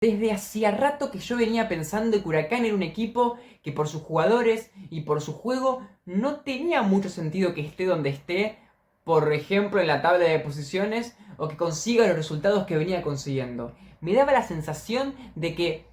Desde hacía rato que yo venía pensando que Huracán era un equipo que por sus jugadores y por su juego no tenía mucho sentido que esté donde esté, por ejemplo en la tabla de posiciones, o que consiga los resultados que venía consiguiendo. Me daba la sensación de que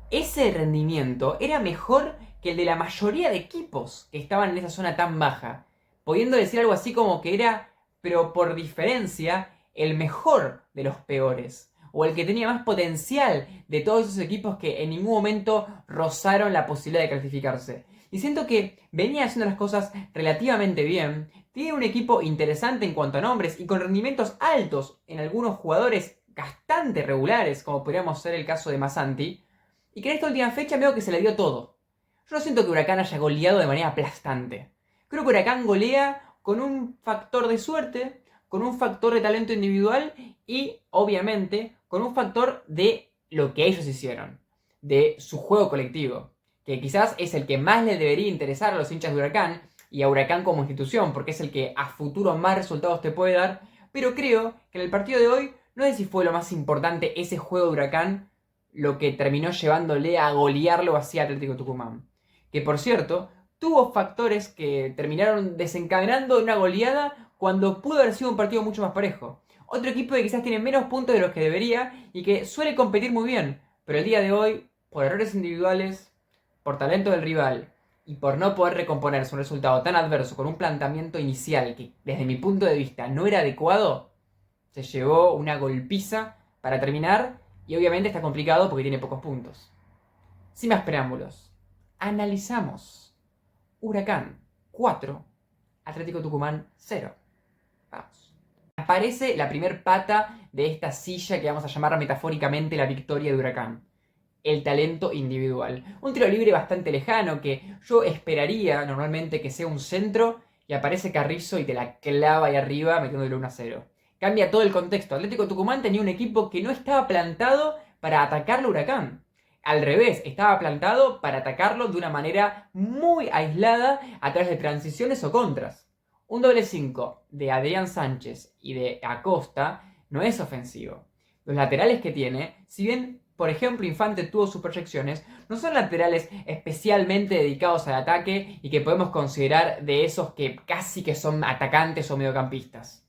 ese rendimiento era mejor que el de la mayoría de equipos que estaban en esa zona tan baja, pudiendo decir algo así como que era, pero por diferencia, el mejor de los peores, o el que tenía más potencial de todos esos equipos que en ningún momento rozaron la posibilidad de clasificarse. Y siento que venía haciendo las cosas relativamente bien, tiene un equipo interesante en cuanto a nombres y con rendimientos altos en algunos jugadores bastante regulares, como podríamos ser el caso de Masanti, y que en esta última fecha veo que se le dio todo. Yo no siento que Huracán haya goleado de manera aplastante. Creo que Huracán golea con un factor de suerte, con un factor de talento individual y, obviamente, con un factor de lo que ellos hicieron, de su juego colectivo, que quizás es el que más les debería interesar a los hinchas de Huracán y a Huracán como institución, porque es el que a futuro más resultados te puede dar, pero creo que en el partido de hoy no sé si fue lo más importante ese juego de Huracán lo que terminó llevándole a golearlo así a Atlético Tucumán. Que por cierto, tuvo factores que terminaron desencadenando una goleada cuando pudo haber sido un partido mucho más parejo. Otro equipo que quizás tiene menos puntos de los que debería y que suele competir muy bien, pero el día de hoy, por errores individuales, por talento del rival y por no poder recomponerse un resultado tan adverso con un planteamiento inicial que desde mi punto de vista no era adecuado, se llevó una golpiza para terminar y obviamente está complicado porque tiene pocos puntos. Sin más preámbulos, analizamos Huracán 4, Atlético Tucumán 0. Vamos. Aparece la primer pata de esta silla que vamos a llamar metafóricamente la victoria de Huracán. El talento individual. Un tiro libre bastante lejano que yo esperaría normalmente que sea un centro y aparece Carrizo y te la clava ahí arriba metiéndole 1-0. Cambia todo el contexto. Atlético Tucumán tenía un equipo que no estaba plantado para atacarlo Huracán. Al revés, estaba plantado para atacarlo de una manera muy aislada a través de transiciones o contras. Un doble 5 de Adrián Sánchez y de Acosta no es ofensivo. Los laterales que tiene, si bien por ejemplo Infante tuvo sus proyecciones, no son laterales especialmente dedicados al ataque y que podemos considerar de esos que casi que son atacantes o mediocampistas.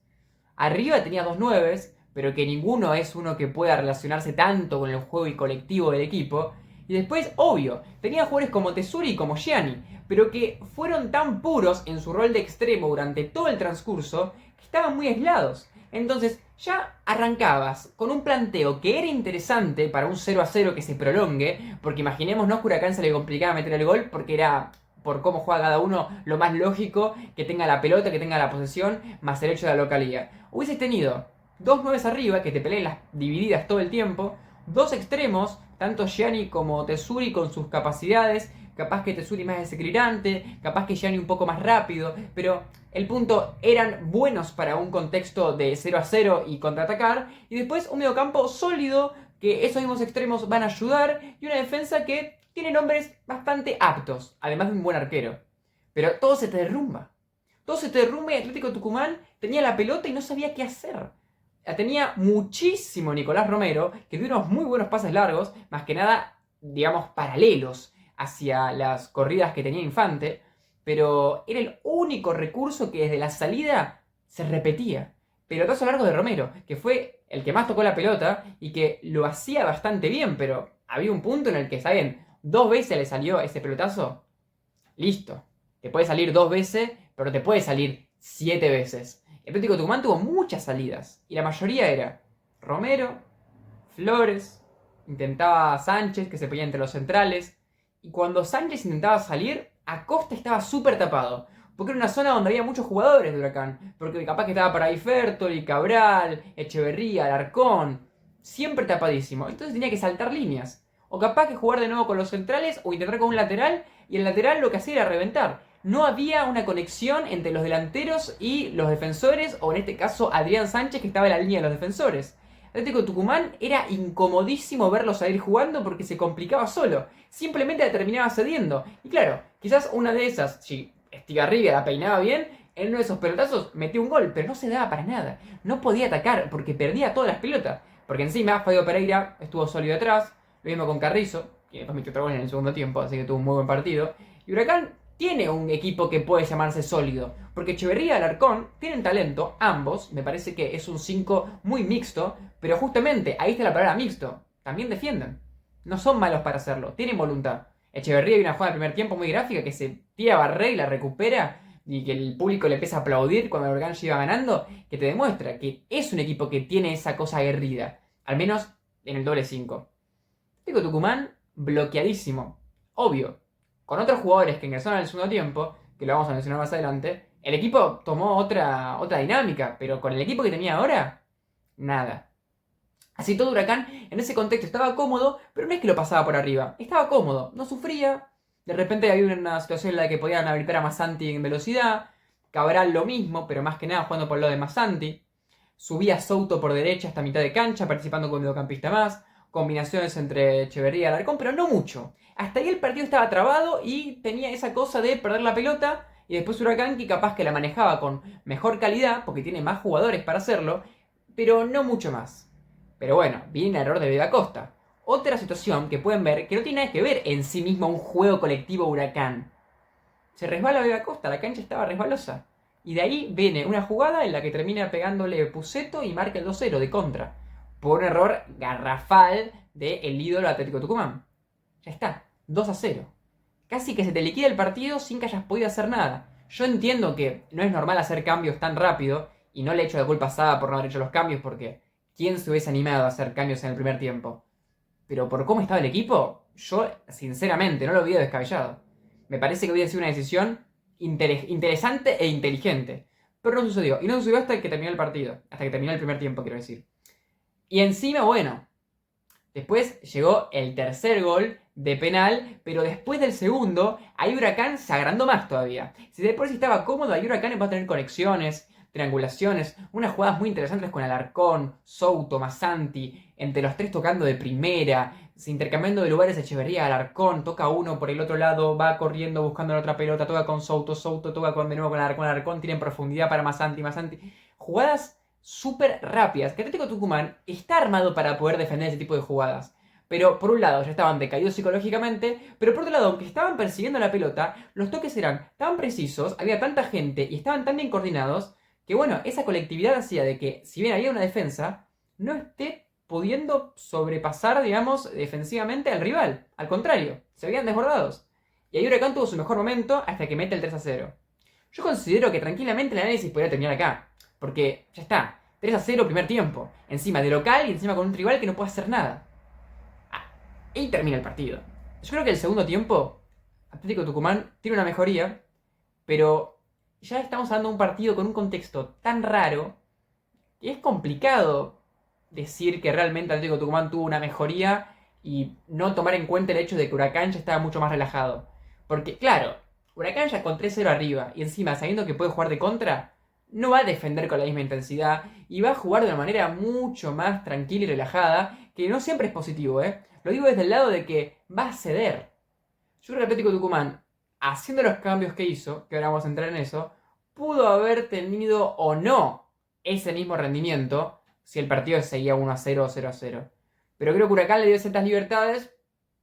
Arriba tenía dos nueves, pero que ninguno es uno que pueda relacionarse tanto con el juego y colectivo del equipo. Y después, obvio, tenía jugadores como Tesuri y como Gianni, pero que fueron tan puros en su rol de extremo durante todo el transcurso que estaban muy aislados. Entonces ya arrancabas con un planteo que era interesante para un 0-0 que se prolongue, porque imaginémonos que Huracán se le complicaba meter el gol porque era por cómo juega cada uno, lo más lógico que tenga la pelota, que tenga la posesión, más el hecho de la localidad. Hubieses tenido dos nueves arriba que te peleen las divididas todo el tiempo, dos extremos, tanto Gianni como Tesuri con sus capacidades, capaz que Tesuri más desequilibrante, capaz que Gianni un poco más rápido, pero el punto eran buenos para un contexto de 0-0 y contraatacar, y después un mediocampo sólido que esos mismos extremos van a ayudar y una defensa que tiene nombres bastante aptos, además de un buen arquero. Pero todo se te derrumba. Todo se te derrumba y Atlético Tucumán tenía la pelota y no sabía qué hacer. La tenía muchísimo Nicolás Romero, que dio unos muy buenos pases largos, más que nada, digamos, paralelos hacia las corridas que tenía Infante, pero era el único recurso que desde la salida se repetía. Pelotazo largo de Romero, que fue el que más tocó la pelota y que lo hacía bastante bien, pero había un punto en el que, ¿saben? Dos veces le salió ese pelotazo. Listo. Te puede salir dos veces, pero te puede salir 7 veces. El Atlético Tucumán tuvo muchas salidas. Y la mayoría era Romero, Flores, intentaba Sánchez, que se ponía entre los centrales. Y cuando Sánchez intentaba salir, Acosta estaba súper tapado. Porque era una zona donde había muchos jugadores de Huracán. Porque capaz que estaba por ahí Fertoli, Cabral, Echeverría, Alarcón. Siempre tapadísimo. Entonces tenía que saltar líneas. O capaz que jugar de nuevo con los centrales o intentar con un lateral. Y el lateral lo que hacía era reventar. No había una conexión entre los delanteros y los defensores. O en este caso Adrián Sánchez que estaba en la línea de los defensores. Atlético Tucumán era incomodísimo verlo salir jugando porque se complicaba solo. Simplemente la terminaba cediendo. Y claro, quizás una de esas, si Estigarribia la peinaba bien, en uno de esos pelotazos metió un gol, pero no se daba para nada. No podía atacar porque perdía todas las pelotas. Porque encima Fabio Pereira estuvo sólido atrás. Lo mismo con Carrizo, que después metió otro gol en el segundo tiempo, así que tuvo un muy buen partido. Y Huracán tiene un equipo que puede llamarse sólido, porque Echeverría y Alarcón tienen talento, ambos, me parece que es un 5 muy mixto, pero justamente ahí está la palabra mixto, también defienden. No son malos para hacerlo, tienen voluntad. Echeverría hay una jugada del primer tiempo muy gráfica que se tira a Barré y la recupera y que el público le empieza a aplaudir cuando el Huracán iba ganando, que te demuestra que es un equipo que tiene esa cosa aguerrida, al menos en el doble 5. Atlético Tucumán, bloqueadísimo. Obvio, con otros jugadores que ingresaron en el segundo tiempo, que lo vamos a mencionar más adelante, el equipo tomó otra dinámica, pero con el equipo que tenía ahora, nada. Así todo Huracán en ese contexto estaba cómodo, pero no es que lo pasaba por arriba, estaba cómodo, no sufría. De repente había una situación en la que podían habilitar a Massanti en velocidad, Cabral lo mismo, pero más que nada jugando por lo de Massanti. Subía Souto por derecha hasta mitad de cancha, participando como mediocampista más. Combinaciones entre Echeverría y Alarcón, pero no mucho. Hasta ahí el partido estaba trabado y tenía esa cosa de perder la pelota. Y después Huracán que capaz que la manejaba con mejor calidad, porque tiene más jugadores para hacerlo, pero no mucho más. Pero bueno, viene el error de Vega Costa. Otra situación que pueden ver que no tiene nada que ver en sí mismo un juego colectivo Huracán. Se resbala Vega Costa, la cancha estaba resbalosa. Y de ahí viene una jugada en la que termina pegándole Puceto y marca el 2-0 de contra. Por un error garrafal del ídolo Atlético Tucumán. Ya está, 2-0. Casi que se te liquida el partido sin que hayas podido hacer nada. Yo entiendo que no es normal hacer cambios tan rápido y no le echo la culpa a Sada por no haber hecho los cambios porque ¿quién se hubiese animado a hacer cambios en el primer tiempo? Pero por cómo estaba el equipo, yo sinceramente no lo veía descabellado. Me parece que hubiera sido una decisión interesante e inteligente. Pero no sucedió. Y no sucedió hasta que terminó el partido. Hasta que terminó el primer tiempo, quiero decir. Y encima, bueno, después llegó el tercer gol de penal, pero después del segundo, ahí Huracán se agrandó más todavía. Si de por sí estaba cómodo, ahí Huracán va a tener conexiones, triangulaciones, unas jugadas muy interesantes con Alarcón, Souto, Massanti, entre los tres tocando de primera, se intercambiando de lugares Echeverría, Alarcón, toca uno por el otro lado, va corriendo buscando la otra pelota, toca con Souto, Souto toca de nuevo con Alarcón, tiene profundidad para Massanti, jugadas súper rápidas, que Atlético Tucumán está armado para poder defender ese tipo de jugadas. Pero por un lado ya estaban decaídos psicológicamente, pero por otro lado, aunque estaban persiguiendo la pelota, los toques eran tan precisos, había tanta gente y estaban tan bien coordinados, que bueno, esa colectividad hacía de que, si bien había una defensa, no esté pudiendo sobrepasar, digamos, defensivamente al rival. Al contrario, se habían desbordados. Y ahí Huracán tuvo su mejor momento hasta que mete el 3-0. Yo considero que tranquilamente el análisis podría terminar acá. Porque ya está, 3-0 primer tiempo. Encima de local y encima con un rival que no puede hacer nada. Y termina el partido. Yo creo que el segundo tiempo, Atlético Tucumán tiene una mejoría, pero ya estamos hablando de un partido con un contexto tan raro que es complicado decir que realmente Atlético Tucumán tuvo una mejoría y no tomar en cuenta el hecho de que Huracán ya estaba mucho más relajado. Porque, claro, Huracán ya con 3-0 arriba y encima sabiendo que puede jugar de contra, no va a defender con la misma intensidad y va a jugar de una manera mucho más tranquila y relajada, que no siempre es positivo, ¿eh? Lo digo desde el lado de que va a ceder. Yo creo que Atlético Tucumán, haciendo los cambios que hizo, que ahora vamos a entrar en eso, pudo haber tenido o no ese mismo rendimiento si el partido seguía 1-0 o 0-0. Pero creo que Huracán le dio ciertas libertades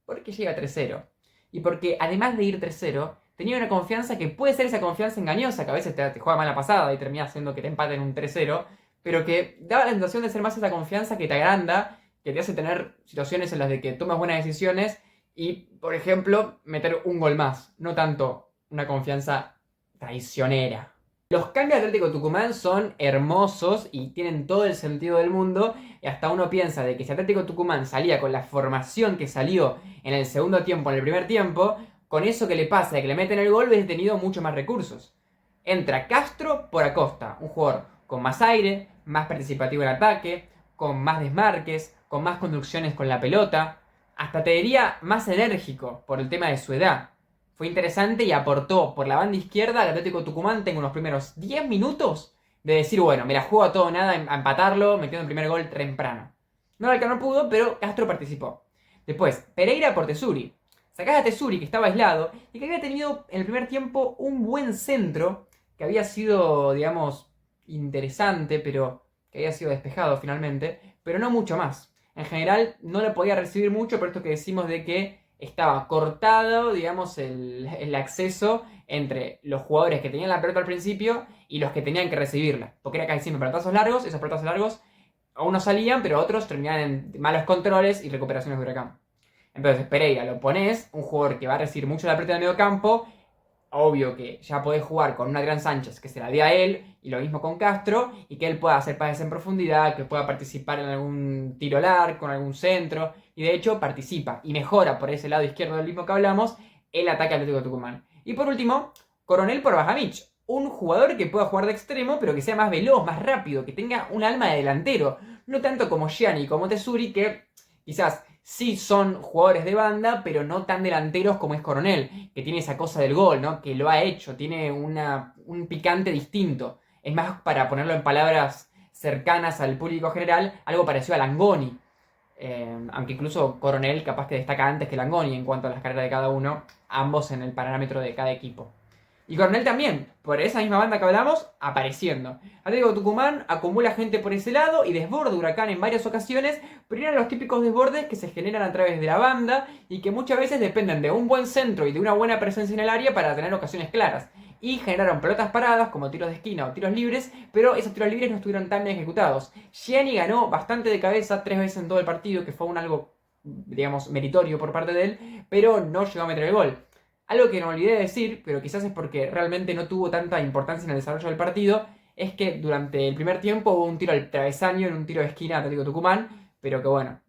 porque llega 3-0. Y porque además de ir 3-0, tenía una confianza que puede ser esa confianza engañosa, que a veces te juega mala pasada y termina haciendo que te empaten un 3-0, pero que daba la sensación de ser más esa confianza que te agranda, que te hace tener situaciones en las de que tomas buenas decisiones y, por ejemplo, meter un gol más, no tanto una confianza traicionera. Los cambios de Atlético Tucumán son hermosos y tienen todo el sentido del mundo. Y hasta uno piensa de que si Atlético Tucumán salía con la formación que salió en el segundo tiempo, en el primer tiempo, con eso que le pasa de que le meten el gol, hubiese tenido mucho más recursos. Entra Castro por Acosta, un jugador con más aire, más participativo en ataque, con más desmarques, con más conducciones con la pelota, hasta te diría más enérgico por el tema de su edad. Fue interesante y aportó por la banda izquierda al Atlético Tucumán. Tengo unos primeros 10 minutos de decir, bueno, me la juego a todo o nada a empatarlo, metiendo el primer gol temprano. No, el que no pudo, pero Castro participó. Después, Pereira por Tesuri. Sacás a Tesuri, que estaba aislado, y que había tenido en el primer tiempo un buen centro, que había sido, digamos, interesante, pero que había sido despejado finalmente, pero no mucho más. en general no le podía recibir mucho, por esto que decimos de que estaba cortado, digamos, el acceso entre los jugadores que tenían la pelota al principio y los que tenían que recibirla. Porque era casi siempre pelotazos largos, esos pelotazos largos a unos salían, pero otros terminaban en malos controles y recuperaciones de Huracán. Entonces, Pereira lo pones, un jugador que va a recibir mucho la pelota en el medio campo. Obvio que ya podés jugar con un Adrián Sánchez que se la dé a él, y lo mismo con Castro, y que él pueda hacer pases en profundidad, que pueda participar en algún tiro al arco, en algún centro, y de hecho participa y mejora por ese lado izquierdo del mismo que hablamos el ataque Atlético de Tucumán. Y por último, Coronel por Bajamich, un jugador que pueda jugar de extremo, pero que sea más veloz, más rápido, que tenga un alma de delantero, no tanto como Gianni, como Tesuri, que quizás sí son jugadores de banda, pero no tan delanteros como es Coronel, que tiene esa cosa del gol, ¿no? Que lo ha hecho, tiene un picante distinto. Es más, para ponerlo en palabras cercanas al público general, algo parecido a Langoni. Aunque incluso Coronel capaz que destaca antes que Langoni en cuanto a las carreras de cada uno, ambos en el parámetro de cada equipo. Y Coronel también, por esa misma banda que hablamos, apareciendo. Atlético Tucumán acumula gente por ese lado y desborda Huracán en varias ocasiones, pero eran los típicos desbordes que se generan a través de la banda y que muchas veces dependen de un buen centro y de una buena presencia en el área para tener ocasiones claras. Y generaron pelotas paradas como tiros de esquina o tiros libres, pero esos tiros libres no estuvieron tan bien ejecutados. Gianni ganó bastante de cabeza 3 veces en todo el partido, que fue algo, digamos, meritorio por parte de él, pero no llegó a meter el gol. Algo que no olvidé decir, pero quizás es porque realmente no tuvo tanta importancia en el desarrollo del partido, es que durante el primer tiempo hubo un tiro al travesaño en un tiro de esquina Atlético Tucumán, pero que bueno,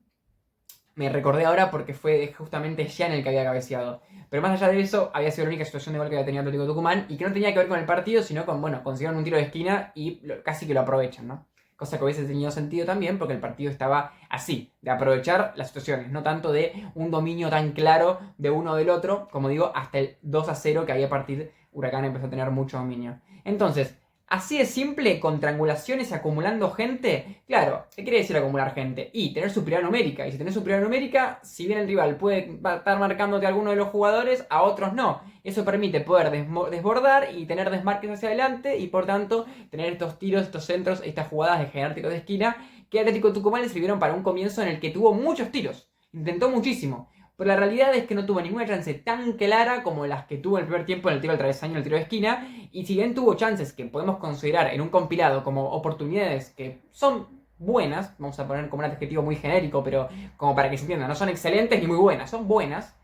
me recordé ahora porque fue justamente Jean el que había cabeceado. Pero más allá de eso, había sido la única situación de gol que había tenido Atlético Tucumán y que no tenía que ver con el partido, sino con, bueno, consiguieron un tiro de esquina y casi que lo aprovechan, ¿no? Cosa que hubiese tenido sentido también porque el partido estaba así, de aprovechar las situaciones, no tanto de un dominio tan claro de uno o del otro, como digo, hasta el 2-0 que ahí a partir Huracán empezó a tener mucho dominio. Entonces, así de simple, con triangulaciones y acumulando gente. Claro, ¿qué quiere decir acumular gente? Y tener superioridad numérica. Y si tenés superioridad numérica, si bien el rival puede estar marcándote a alguno de los jugadores, a otros no. Eso permite poder desbordar y tener desmarques hacia adelante y por tanto tener estos tiros, estos centros, estas jugadas de generar tiros de esquina que a Atlético Tucumán le sirvieron para un comienzo en el que tuvo muchos tiros. Intentó muchísimo. Pero la realidad es que no tuvo ninguna chance tan clara como las que tuvo en el primer tiempo en el tiro al travesaño y el tiro de esquina. Y si bien tuvo chances que podemos considerar en un compilado como oportunidades que son buenas, vamos a poner como un adjetivo muy genérico, pero como para que se entienda, no son excelentes ni muy buenas, son buenas,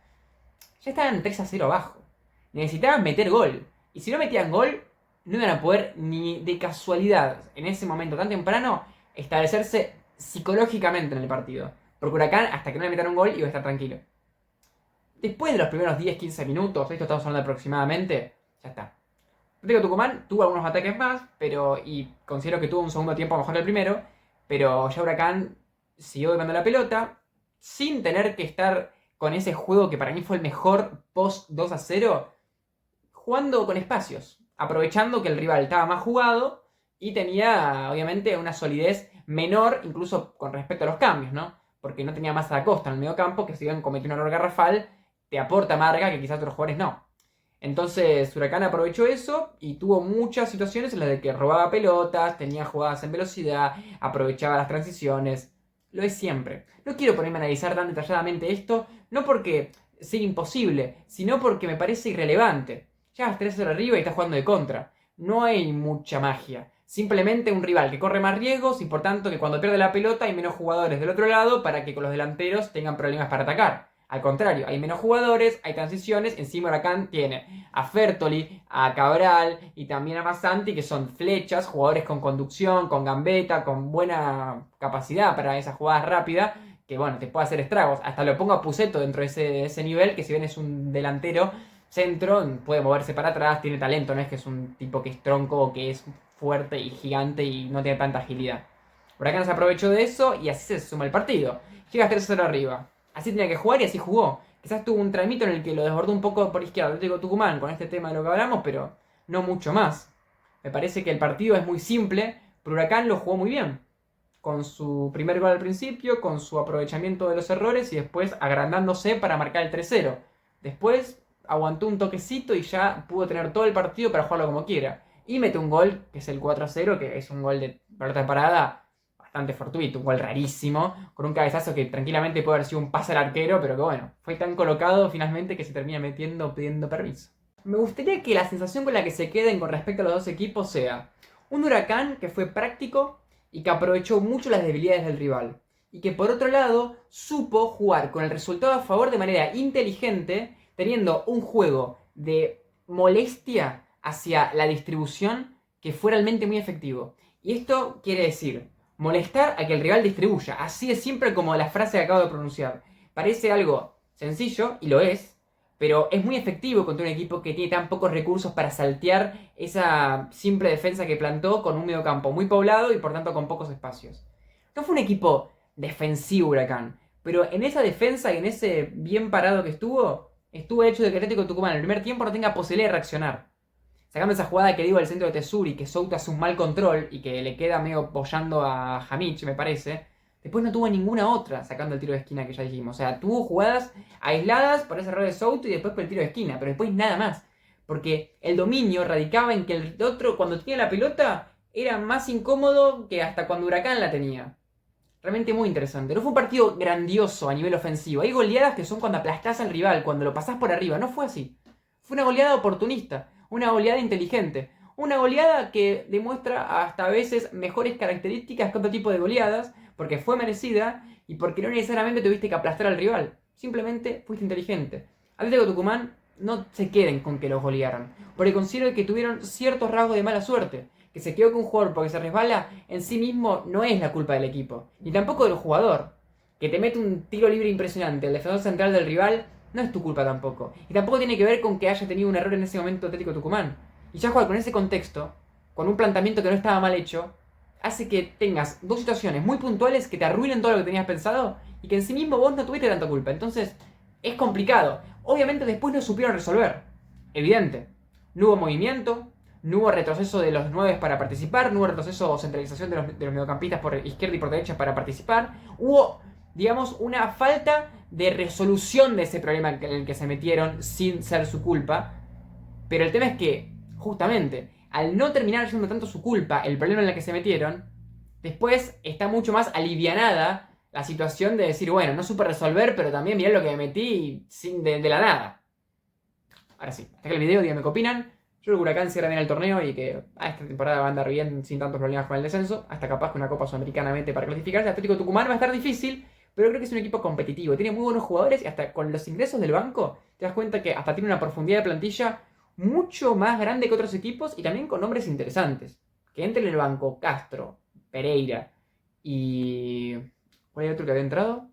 ya estaban 3-0 abajo. Necesitaban meter gol. Y si no metían gol, no iban a poder ni de casualidad, en ese momento tan temprano, establecerse psicológicamente en el partido. Porque Huracán, hasta que no le metieran un gol, iba a estar tranquilo. Después de los primeros 10-15 minutos, esto estamos hablando aproximadamente, ya está. Atlético Tucumán tuvo algunos ataques más, y considero que tuvo un segundo tiempo mejor que el primero, pero ya Huracán siguió llevando la pelota sin tener que estar con ese juego que para mí fue el mejor post 2-0, jugando con espacios, aprovechando que el rival estaba más jugado y tenía obviamente una solidez menor incluso con respecto a los cambios, ¿no? Porque no tenía más a la costa en el medio campo, que si bien cometió un error garrafal, te aporta marca que quizás otros jugadores no. Entonces Huracán aprovechó eso y tuvo muchas situaciones en las de que robaba pelotas, tenía jugadas en velocidad, aprovechaba las transiciones. Lo es siempre. No quiero ponerme a analizar tan detalladamente esto, no porque sea imposible, sino porque me parece irrelevante. Ya vas 3-0 arriba y estás jugando de contra. No hay mucha magia. Simplemente un rival que corre más riesgos y por tanto que cuando pierde la pelota hay menos jugadores del otro lado para que con los delanteros tengan problemas para atacar. Al contrario, hay menos jugadores, hay transiciones, encima Huracán tiene a Fertoli, a Cabral y también a Massanti, que son flechas, jugadores con conducción, con gambeta, con buena capacidad para esas jugadas rápidas, que bueno, te puede hacer estragos. Hasta lo pongo a Pusetto dentro de ese nivel, que si bien es un delantero centro, puede moverse para atrás, tiene talento, no es que es un tipo que es tronco, que es fuerte y gigante y no tiene tanta agilidad. Huracán se aprovechó de eso y así se suma el partido. Llega 3-0 arriba. Así tenía que jugar y así jugó. Quizás tuvo un tramito en el que lo desbordó un poco por izquierda Atlético Tucumán con este tema de lo que hablamos, pero no mucho más. Me parece que el partido es muy simple, pero Huracán lo jugó muy bien. Con su primer gol al principio, con su aprovechamiento de los errores y después agrandándose para marcar el 3-0. Después aguantó un toquecito y ya pudo tener todo el partido para jugarlo como quiera. Y mete un gol, que es el 4-0, que es un gol de pelota parada bastante fortuito, un gol rarísimo, con un cabezazo que tranquilamente puede haber sido un pase al arquero, pero que bueno, fue tan colocado finalmente que se termina metiendo pidiendo permiso. Me gustaría que la sensación con la que se queden con respecto a los dos equipos sea un Huracán que fue práctico y que aprovechó mucho las debilidades del rival. Y que por otro lado supo jugar con el resultado a favor de manera inteligente, teniendo un juego de molestia hacia la distribución que fue realmente muy efectivo. Y esto quiere decir molestar a que el rival distribuya. Así es siempre como la frase que acabo de pronunciar. Parece algo sencillo, y lo es, pero es muy efectivo contra un equipo que tiene tan pocos recursos para saltear esa simple defensa que plantó con un mediocampo muy poblado y por tanto con pocos espacios. No fue un equipo defensivo Huracán, pero en esa defensa y en ese bien parado que estuvo hecho de que Atlético Tucumán en el primer tiempo no tenga posibilidad de reaccionar. Sacando esa jugada que digo del centro de Tesuri, que Souto hace un mal control y que le queda medio apoyando a Hamich, me parece. Después no tuvo ninguna otra sacando el tiro de esquina que ya dijimos. O sea, tuvo jugadas aisladas por ese error de Souto y después por el tiro de esquina, pero después nada más. Porque el dominio radicaba en que el otro, cuando tenía la pelota, era más incómodo que hasta cuando Huracán la tenía. Realmente muy interesante. No fue un partido grandioso a nivel ofensivo. Hay goleadas que son cuando aplastás al rival, cuando lo pasás por arriba. No fue así. Fue una goleada oportunista, una goleada inteligente, una goleada que demuestra hasta a veces mejores características que otro tipo de goleadas, porque fue merecida y porque no necesariamente tuviste que aplastar al rival. Simplemente fuiste inteligente. Atlético Tucumán, no se queden con que los golearon, porque considero que tuvieron ciertos rasgos de mala suerte. Que se quedó con un jugador porque se resbala en sí mismo no es la culpa del equipo, ni tampoco del jugador. Que te mete un tiro libre impresionante, el defensor central del rival, no es tu culpa tampoco. Y tampoco tiene que ver con que haya tenido un error en ese momento Atlético Tucumán. Y ya jugar con ese contexto, con un planteamiento que no estaba mal hecho, hace que tengas dos situaciones muy puntuales que te arruinen todo lo que tenías pensado y que en sí mismo vos no tuviste tanta culpa. Entonces, es complicado. Obviamente después lo supieron resolver. Evidente. No hubo movimiento, no hubo retroceso de los 9 para participar, no hubo retroceso o centralización de los mediocampistas por izquierda y por derecha para participar. Hubo, digamos, una falta de resolución de ese problema en el que se metieron sin ser su culpa. Pero el tema es que, justamente, al no terminar siendo tanto su culpa el problema en el que se metieron, después está mucho más alivianada la situación de decir, bueno, no supe resolver, pero también mirá lo que me metí sin de la nada. Ahora sí, hasta que el video, díganme qué opinan. Yo creo que Huracán cierra bien el torneo y que esta temporada va a andar bien sin tantos problemas con el descenso. Hasta capaz que una Copa Sudamericana mete para clasificarse. Atlético Tucumán va a estar difícil, pero creo que es un equipo competitivo. Tiene muy buenos jugadores y hasta con los ingresos del banco te das cuenta que hasta tiene una profundidad de plantilla mucho más grande que otros equipos y también con nombres interesantes. Que entre en el banco Castro, Pereira y... ¿Cuál era el otro que había entrado?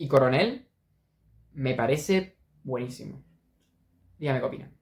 Y Coronel me parece buenísimo. Dígame qué opinan.